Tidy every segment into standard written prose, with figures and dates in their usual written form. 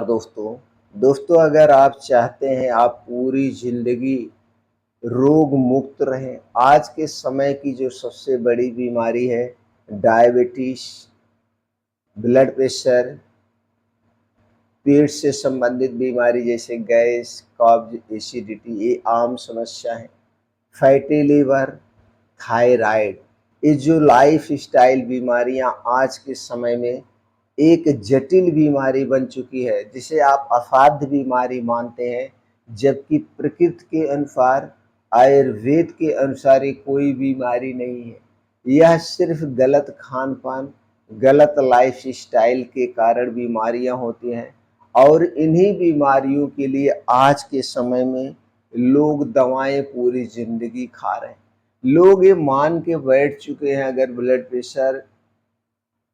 दोस्तों। दोस्तों, अगर आप चाहते हैं आप पूरी ज़िंदगी रोग मुक्त रहें, आज के समय की जो सबसे बड़ी बीमारी है डायबिटीज़, ब्लड प्रेशर, पेट से संबंधित बीमारी जैसे गैस, कब्ज़, एसिडिटी ये आम समस्या है। फैटी लिवर, थायराइड, ये जो लाइफ़स्टाइल बीमारियाँ आज के समय में एक जटिल बीमारी बन चुकी है, जिसे आप असाध्य बीमारी मानते हैं, जबकि प्रकृति के अनुसार, आयुर्वेद के अनुसार ये कोई बीमारी नहीं है। यह सिर्फ गलत खान-पान, गलत लाइफ़स्टाइल के कारण बीमारियाँ होती हैं और इन्हीं बीमारियों के लिए आज के समय में लोग दवाएँ पूरी ज़िंदगी खा रहे हैं। लोग ये मान के बैठ चुके हैं अगर ब्लड प्रेशर,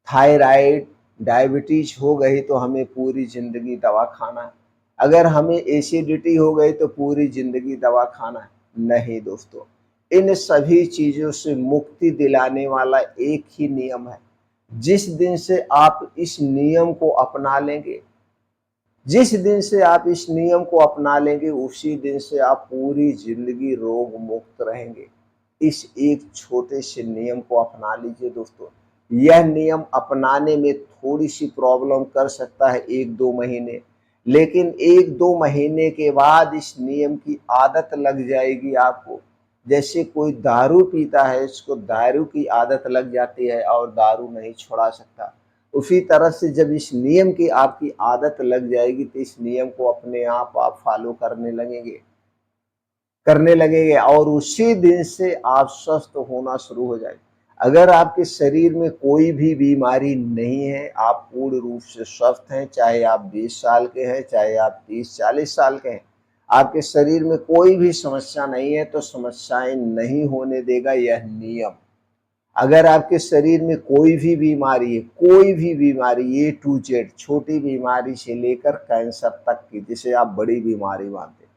थायराइड, डायबिटीज़ हो गई तो हमें पूरी ज़िंदगी दवा खाना है। अगर हमें एसिडिटी हो गई तो पूरी ज़िंदगी दवा खाना है। नहीं दोस्तों, इन सभी चीज़ों से मुक्ति दिलाने वाला एक ही नियम है। जिस दिन से आप इस नियम को अपना लेंगे, जिस दिन से आप इस नियम को अपना लेंगे, उसी दिन से आप पूरी ज़िंदगी रोग मुक्त रहेंगे। इस एक छोटे से नियम को अपना लीजिए दोस्तों। यह नियम अपनाने में थोड़ी-सी प्रॉब्लम कर सकता है 1-2 महीने, लेकिन 1-2 महीने के बाद इस नियम की आदत लग जाएगी आपको। जैसे कोई दारू पीता है, उसको दारू की आदत लग जाती है और दारू नहीं छुड़ा सकता। उसी तरह से जब इस नियम की आपकी आदत लग जाएगी तो इस नियम को अपने आप फॉलो करने लगेंगे और उसी दिन से आप स्वस्थ होना शुरू हो जाएंगे। अगर आपके शरीर में कोई भी बीमारी नहीं है, आप पूर्ण रूप से स्वस्थ हैं, चाहे आप 20 साल के हैं, चाहे आप 30-40 साल के हैं, आपके शरीर में कोई भी समस्या नहीं है, तो समस्याएं नहीं होने देगा यह नियम। अगर आपके शरीर में कोई भी बीमारी है, कोई भी बीमारी ए टू जेड, छोटी बीमारी से लेकर कैंसर तक की, जिसे आप बड़ी बीमारी मानते हैं,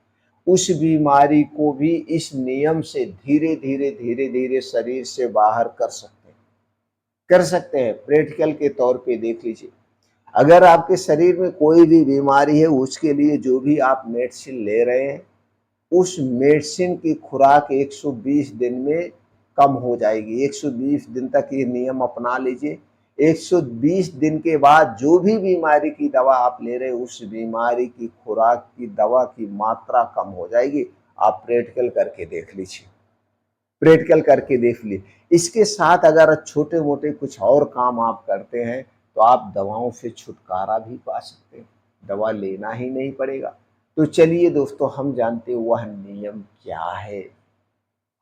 उस बीमारी को भी इस नियम से धीरे-धीरे शरीर से बाहर कर सकते हैं। प्रैक्टिकल के तौर पे देख लीजिए। अगर आपके शरीर में कोई भी बीमारी है, उसके लिए जो भी आप मेडिसिन ले रहे हैं, उस मेडिसिन की खुराक 120 दिन में कम हो जाएगी। 120 दिन तक ये नियम अपना लीजिए। 120 दिन के बाद जो भी बीमारी की दवा आप ले रहे हैं, उस बीमारी की खुराक की दवा की मात्रा कम हो जाएगी। आप प्रैक्टिकल करके देख लिए। इसके साथ अगर छोटे मोटे कुछ और काम आप करते हैं, तो आप दवाओं से छुटकारा भी पा सकते हैं। दवा लेना ही नहीं पड़ेगा। तो चलिए दोस्तों, हम जानते हैं वह नियम क्या है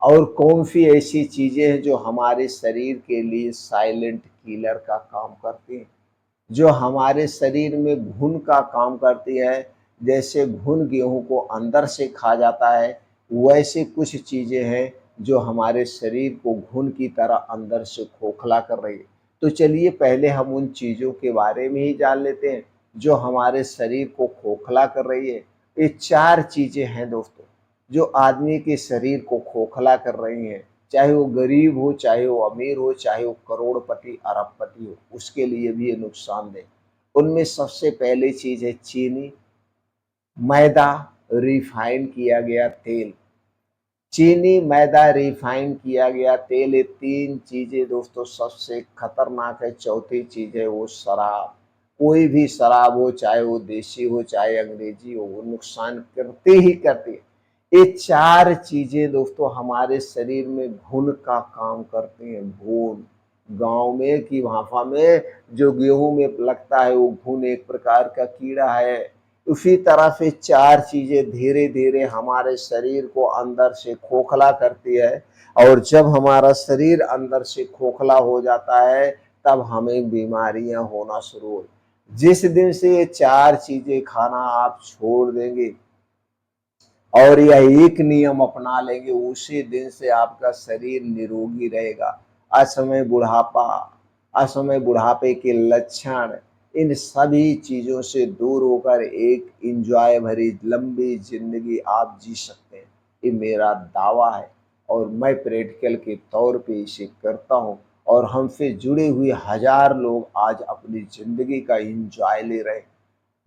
और कौन सी ऐसी चीजें हैं जो हमारे शरीर के लिए साइलेंट किलर का काम करती हैं, जो हमारे शरीर में घुन का काम करती है। जैसे घुन गेहूं को अंदर से खा जाता है, वैसे कुछ चीजें हैं जो हमारे शरीर को घुन की तरह अंदर से खोखला कर रही है। तो चलिए पहले हम उन चीजों के बारे में ही जान लेते हैं जो हमारे शरीर को खोखला कर रही है। ये 4 चीजें हैं दोस्तों, जो आदमी के शरीर को खोखला कर रही हैं। चाहे वो गरीब हो, चाहे वो अमीर हो, चाहे वो करोड़पति, अरबपति हो, उसके लिए भी ये नुकसानदेह। उनमें सबसे पहली चीज़ है चीनी, मैदा, रिफाइन किया गया तेल। चीनी, मैदा, रिफाइन किया गया तेल, ये 3 चीज़ें दोस्तों सबसे खतरनाक है। चौथी चीज़ है वो शराब। कोई भी शराब हो, चाहे वो देसी हो, चाहे अंग्रेजी हो, वो नुकसान करती ही करती है। ये 4 चीज़ें दोस्तों हमारे शरीर में घुन का काम करती हैं। घुन, गाँव में की भाषा में जो गेहूँ में लगता है, वो घुन एक प्रकार का कीड़ा है। उसी तरह से 4 चीज़ें धीरे-धीरे हमारे शरीर को अंदर से खोखला करती है और जब हमारा शरीर अंदर से खोखला हो जाता है, तब हमें बीमारियाँ होना शुरू हो। जिस दिन से ये 4 चीज़ें खाना आप छोड़ देंगे और यह एक नियम अपना लेंगे, उसी दिन से आपका शरीर निरोगी रहेगा। असमय बुढ़ापे के लक्षण, इन सभी चीज़ों से दूर होकर एक एंजॉय भरी लंबी जिंदगी आप जी सकते हैं। ये मेरा दावा है और मैं प्रैक्टिकल के तौर पे इसे करता हूँ और हमसे जुड़े हुए 1000 लोग आज अपनी ज़िंदगी का एंजॉय ले रहे हैं।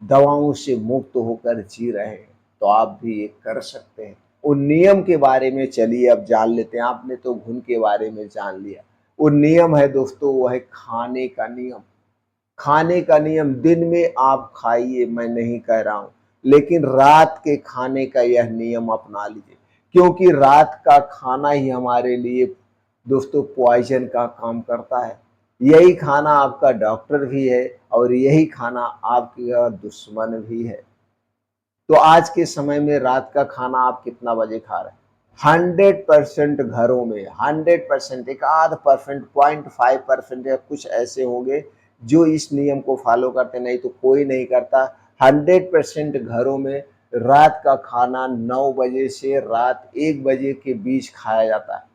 दवाओं से मुक्त होकर जी रहे हैं, तो आप भी ये कर सकते हैं। उन नियम के बारे में चलिए अब जान लेते हैं। आपने तो घुन के बारे में जान लिया। वो नियम है दोस्तों, वो है खाने का नियम। खाने का नियम, दिन में आप खाइए, मैं नहीं कह रहा हूँ, लेकिन रात के खाने का यह नियम अपना लीजिए, क्योंकि रात का खाना ही हमारे लिए दोस्तों पॉइजन का काम करता है। यही खाना आपका डॉक्टर भी है और यही खाना आपका दुश्मन भी है। तो आज के समय में रात का खाना आप कितना बजे खा रहे हैं? 100% घरों में 100%, एक आध परसेंट 0.5% या कुछ ऐसे होंगे जो इस नियम को फॉलो करते, नहीं तो कोई नहीं करता। 100% घरों में रात का खाना 9 बजे से रात 1 बजे के बीच खाया जाता है।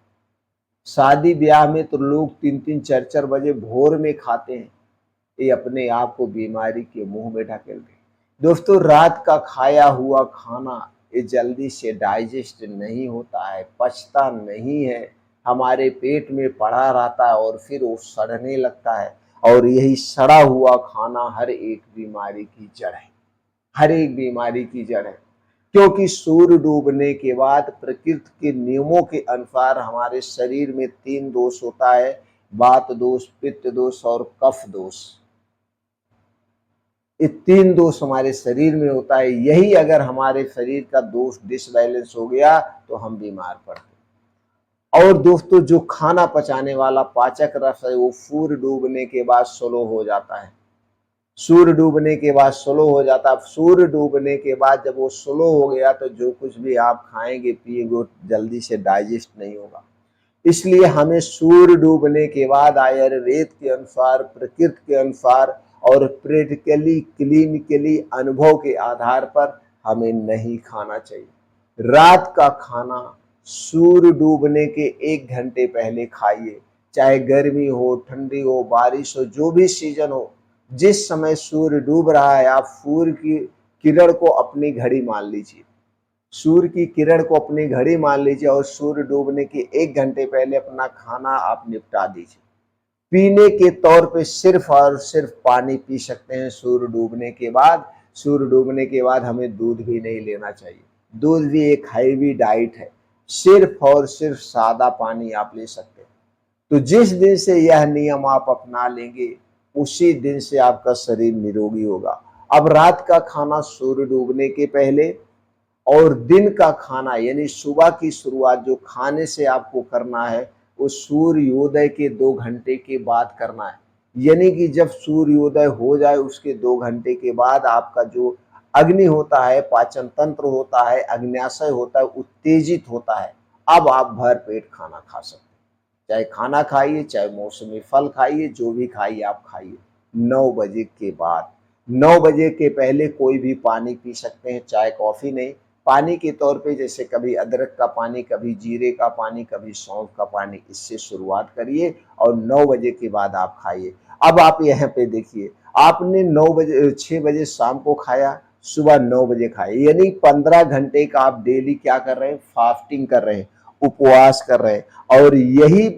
शादी ब्याह में तो लोग 3-3 4-4 बजे भोर में खाते हैं। ये अपने आप को बीमारी के मुंह में ढकेल रहे। दोस्तों, रात का खाया हुआ खाना ये जल्दी से डाइजेस्ट नहीं होता है, पचता नहीं है, हमारे पेट में पड़ा रहता है और फिर वो सड़ने लगता है। और यही सड़ा हुआ खाना हर एक बीमारी की जड़ है, हर एक बीमारी की जड़ है। क्योंकि सूर्य डूबने के बाद प्रकृति के नियमों के अनुसार हमारे शरीर में 3 दोष होता है, वात दोष, पित्त दोष और कफ दोष। ये 3 दोष हमारे शरीर में होता है। यही अगर हमारे शरीर का दोष डिसबैलेंस हो गया तो हम बीमार पड़ते। और दोस्तों, जो खाना पचाने वाला पाचक रस है वो सूर्य डूबने के बाद स्लो हो जाता है। सूर्य डूबने के बाद स्लो हो जाता है। सूर्य डूबने के बाद जब वो स्लो हो गया तो जो कुछ भी आप खाएंगे पिएंगे वो जल्दी से डाइजेस्ट नहीं होगा। इसलिए हमें सूर्य डूबने के बाद आयुर्वेद के अनुसार, प्रकृति के अनुसार और प्रैक्टिकली क्लिनिकली अनुभव के आधार पर हमें नहीं खाना चाहिए। रात का खाना सूर्य डूबने के 1 घंटे पहले खाइए। चाहे गर्मी हो, ठंडी हो, बारिश हो, जो भी सीजन हो, जिस समय सूर्य डूब रहा है आप सूर्य की किरण को अपनी घड़ी मान लीजिए। सूर्य की किरण को अपनी घड़ी मान लीजिए और सूर्य डूबने के 1 घंटे पहले अपना खाना आप निपटा दीजिए। पीने के तौर पे सिर्फ और सिर्फ पानी पी सकते हैं सूर्य डूबने के बाद। सूर्य डूबने के बाद हमें दूध भी नहीं लेना चाहिए। दूध भी एक हैवी डाइट है। सिर्फ और सिर्फ सादा पानी आप ले सकते हैं। तो जिस दिन से यह नियम आप अपना लेंगे उसी दिन से आपका शरीर निरोगी होगा। अब रात का खाना सूर्य डूबने के पहले और दिन का खाना यानी सुबह की शुरुआत जो खाने से आपको करना है वो सूर्योदय के 2 घंटे के बाद करना है। यानी कि जब सूर्योदय हो जाए उसके 2 घंटे के बाद आपका जो अग्नि होता है, पाचन तंत्र होता है, अग्न्याशय होता है, उत्तेजित होता है। अब आप भर पेट खाना खा सकते हैं। चाहे खाना खाइए, चाहे मौसमी फल खाइए, जो भी खाइए आप खाइए। 9 बजे के बाद, 9 बजे के पहले कोई भी पानी पी सकते हैं, चाय कॉफी नहीं। पानी के तौर पे जैसे कभी अदरक का पानी, कभी जीरे का पानी, कभी सौंफ का पानी, इससे शुरुआत करिए और 9 बजे के बाद आप खाइए। अब आप यहाँ पे देखिए, आपने 9 बजे 6 बजे शाम को खाया, सुबह 9 बजे खाए, यानी 15 घंटे का आप डेली क्या कर रहे हैं, फास्टिंग कर रहे हैं, उपवास कर रहे हैं। और यही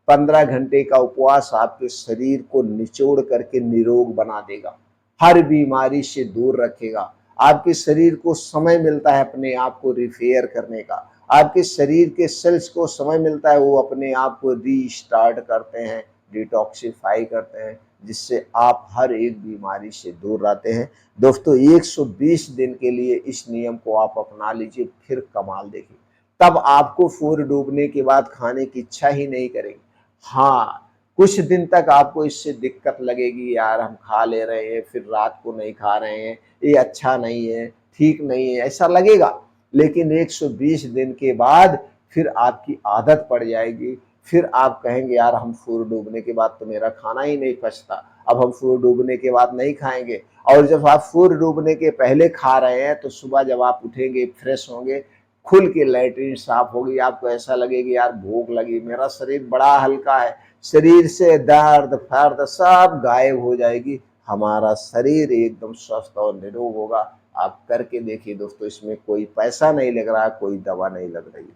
15 घंटे का उपवास आपके शरीर को निचोड़ करके निरोग बना देगा, हर बीमारी से दूर रखेगा। आपके शरीर को समय मिलता है अपने आप को रिपेयर करने का। आपके शरीर के सेल्स को समय मिलता है वो अपने आप को रीस्टार्ट करते हैं, डिटॉक्सिफाई करते हैं, जिससे आप हर एक बीमारी से दूर रहते हैं। दोस्तों, 120 दिन के लिए इस नियम को आप अपना लीजिए, फिर कमाल देखिए। तब आपको सूर्य डूबने के बाद खाने की इच्छा ही नहीं करेगी। हाँ, कुछ दिन तक आपको इससे दिक्कत लगेगी, यार हम खा ले रहे हैं फिर रात को नहीं खा रहे हैं, ये अच्छा नहीं है, ठीक नहीं है, ऐसा लगेगा। लेकिन 120 दिन के बाद फिर आपकी आदत पड़ जाएगी। फिर आप कहेंगे यार हम सूर्य डूबने के बाद तो मेरा खाना ही नहीं पचता, अब हम सूर्य डूबने के बाद नहीं खाएंगे। और जब आप सूर्य डूबने के पहले खा रहे हैं तो सुबह जब आप उठेंगे, फ्रेश होंगे, खुल के लैट्रिन साफ होगी, आपको ऐसा लगेगी यार भूख लगी, मेरा शरीर बड़ा हल्का है, शरीर से दर्द फर्द सब गायब हो जाएगी, हमारा शरीर एकदम स्वस्थ और निरोग होगा। आप करके देखिए दोस्तों, इसमें कोई पैसा नहीं लग रहा, कोई दवा नहीं लग रही।